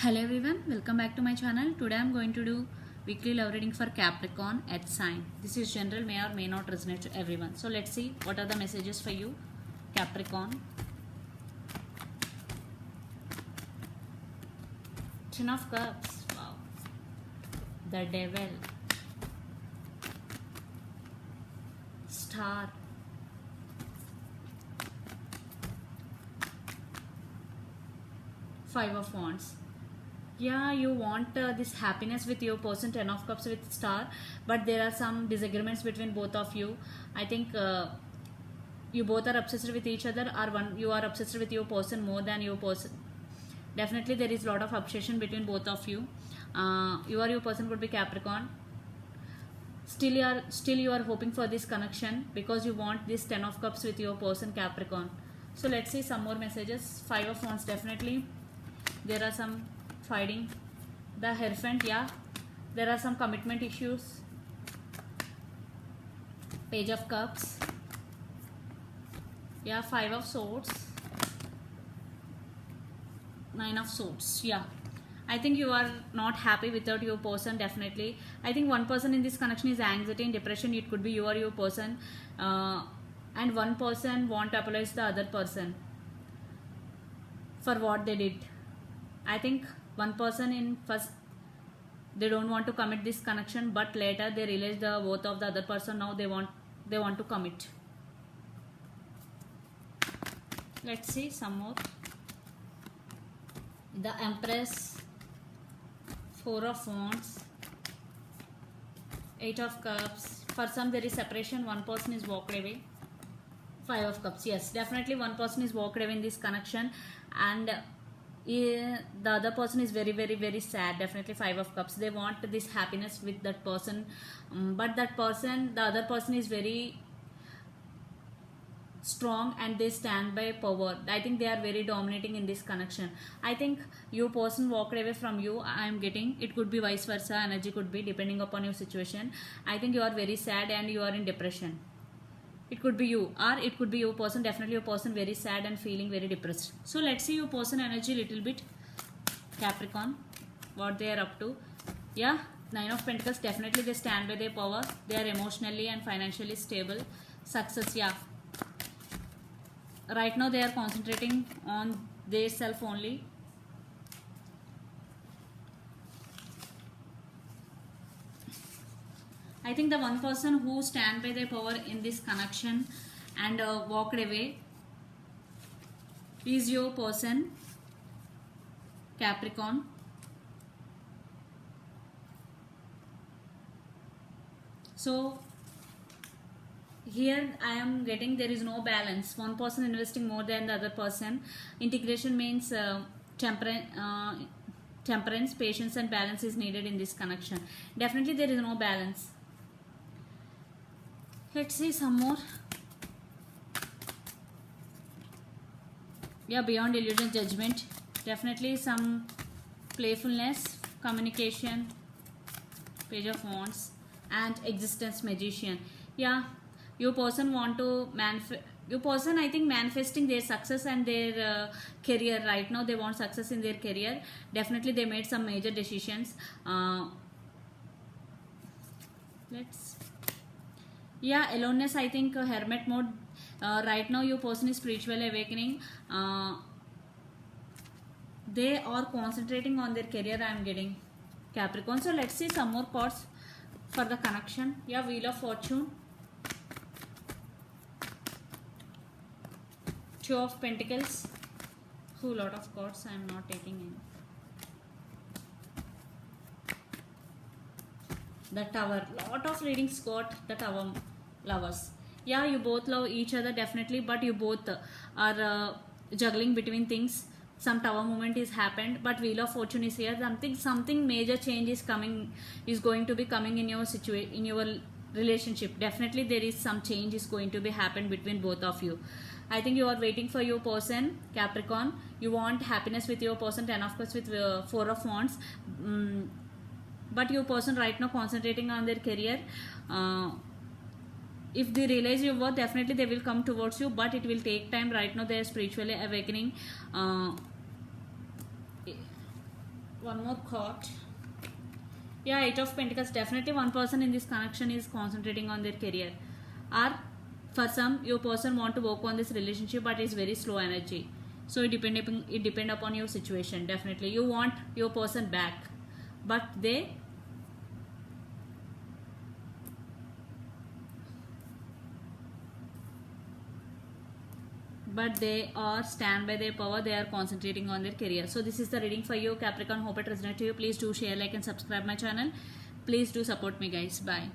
Hello everyone, welcome back to my channel. Today I am going to do weekly love reading for Capricorn Earth sign. This is general, may or may not resonate to everyone. So let's see what are the messages for you, Capricorn. Ten of Cups, wow. The Devil, Star, Five of Wands. Yeah, you want this happiness with your person, Ten of Cups with Star, but there are some disagreements between both of you. I think you both are obsessed with each other, or one you are obsessed with your person more than your person. Definitely there is a lot of obsession between both of you. Your person could be Capricorn. Still you are hoping for this connection because you want this Ten of Cups with your person, Capricorn. So let's see some more messages. Five of Wands, definitely there are some fighting. The Hierophant, yeah, there are some commitment issues. Page of Cups, yeah, Five of Swords, Nine of Swords. Yeah, I think you are not happy without your person. Definitely, I think one person in this connection is anxiety and depression. It could be you or your person, and one person want to apologize the other person for what they did. I think one person in first they don't want to commit this connection, but later they realize the worth of the other person. Now they want to commit. Let's see some more. The Empress, Four of Wands, Eight of Cups. For some there is separation, one person is walked away. Five of Cups, yes, definitely one person is walked away in this connection, and the other person is very sad. Definitely Five of Cups, they want this happiness with that person, but the other person is very strong and they stand by power. I think they are very dominating in this connection. I think your person walked away from you. I am getting it could be vice versa, energy could be depending upon your situation. I think you are very sad and you are in depression. It could be you or it could be your person. Definitely your person very sad and feeling very depressed. So let's see your person energy little bit, Capricorn, what they are up to. Yeah, Nine of Pentacles, definitely they stand by their power. They are emotionally and financially stable. Success, yeah, right now they are concentrating on their self only. I think the one person who stand by their power in this connection and walked away is your person, Capricorn. So here I am getting there is no balance. One person investing more than the other person. Integration means temperance, patience and balance is needed in this connection. Definitely there is no balance. Let's see some more. Yeah, beyond illusion, judgment. Definitely some playfulness, communication, Page of Wands, and existence, magician. Yeah, your person want to your person I think manifesting their success and their career. Right now they want success in their career. Definitely they made some major decisions. Let's Yeah, aloneness, I think hermit mode. Right now your person is spiritually awakening. They are concentrating on their career, I am getting, Capricorn. So let's see some more cards for the connection. Yeah, Wheel of Fortune, Two of Pentacles, whole lot of cards I am not taking in. The Tower, lot of readings got the Tower. Lovers, yeah, you both love each other definitely, but you both are juggling between things. Some Tower moment is happened, but Wheel of Fortune is here. Something major change is going to be coming in your situation, in your relationship. Definitely there is some change is going to be happen between both of you. I think you are waiting for your person, Capricorn. You want happiness with your person, Ten of Cups with Four of Wands. But your person right now concentrating on their career. If they realize your worth, definitely they will come towards you, but it will take time. Right now they are spiritually awakening. one more card. Yeah, Eight of Pentacles. Definitely one person in this connection is concentrating on their career, or for some your person want to work on this relationship but it's very slow energy. So it depend upon your situation. Definitely you want your person back, but they are stand by their power. They are concentrating on their career. So this is the reading for you, Capricorn. Hope it resonates to you. Please do share, like and subscribe my channel. Please do support me, guys. Bye.